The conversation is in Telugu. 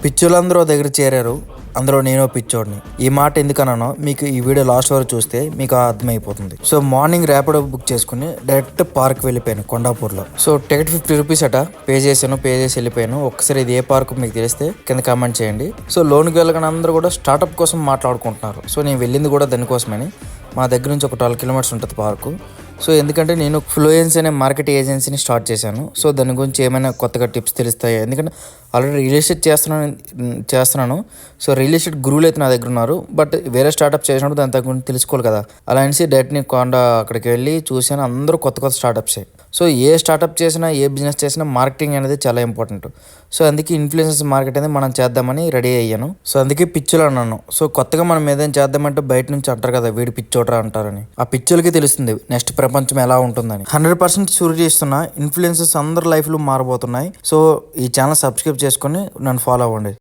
పిచ్చోళ్ళందరూ ఓ దగ్గర చేరారు, అందులో నేను పిచ్చోడిని. ఈ మాట ఎందుకన్నానో మీకు ఈ వీడియో లాస్ట్ వరకు చూస్తే మీకు అర్థమైపోతుంది. సో మార్నింగ్ ర్యాపిడో బుక్ చేసుకుని డైరెక్ట్ పార్క్ వెళ్ళిపోయాను కొండాపూర్లో. సో టికెట్ 50 రూపీస్ అట. పే చేసి వెళ్ళిపోయాను. ఒక్కసారి ఇది ఏ పార్క్ మీకు తెలిస్తే కింద కామెంట్ చేయండి. సో లోన్కి వెళ్ళగానే అందరూ కూడా స్టార్ట్అప్ కోసం మాట్లాడుకుంటున్నారు. సో నేను వెళ్ళింది కూడా దానికోసమని. మా దగ్గర నుంచి ఒక 12 కిలోమీటర్స్ ఉంటుంది పార్కు. సో ఎందుకంటే నేను ఫ్లూయెన్స్ అనే మార్కెట్ ఏజెన్సీని స్టార్ట్ చేశాను. సో దాని గురించి ఏమైనా కొత్తగా టిప్స్ తెలుస్తాయి, ఎందుకంటే ఆల్రెడీ రియల్ ఎస్టేట్ చేస్తున్నాను. సో రియల్ ఎస్టేట్ గురువులు అయితే నా దగ్గర ఉన్నారు, బట్ వేరే స్టార్ట్అప్ చేసినప్పుడు దాని గురించి తెలుసుకోవాలి కదా. అలా అనేసి డైరెక్ట్ నేను అక్కడికి వెళ్ళి చూశాను. అందరూ కొత్త స్టార్ట్అప్సే. సో ఏ స్టార్ట్అప్ చేసినా, ఏ బిజినెస్ చేసినా మార్కెటింగ్ అనేది చాలా ఇంపార్టెంట్. సో అందుకే ఇన్ఫ్లుయెన్సర్స్ మార్కెట్ అనేది మనం చేద్దామని రెడీ అయ్యాను. సో అందుకే పిచ్చులు అన్నాను. సో కొత్తగా మనం ఏదైనా చేద్దామంటే బయట నుంచి అంటారు కదా, వీడి పిచ్చోడ్రా అంటారని. ఆ పిచ్చులకి తెలుస్తుంది నెక్స్ట్ ప్రపంచం ఎలా ఉంటుందని. 100% షూర్ చేస్తున్నా, ఇన్ఫ్లుయెన్సర్స్ అందరి లైఫ్లు మారబోతున్నాయి. సో ఈ ఛానల్ సబ్స్క్రైబ్ చేసుకొని నన్ను ఫాలో అవ్వండి.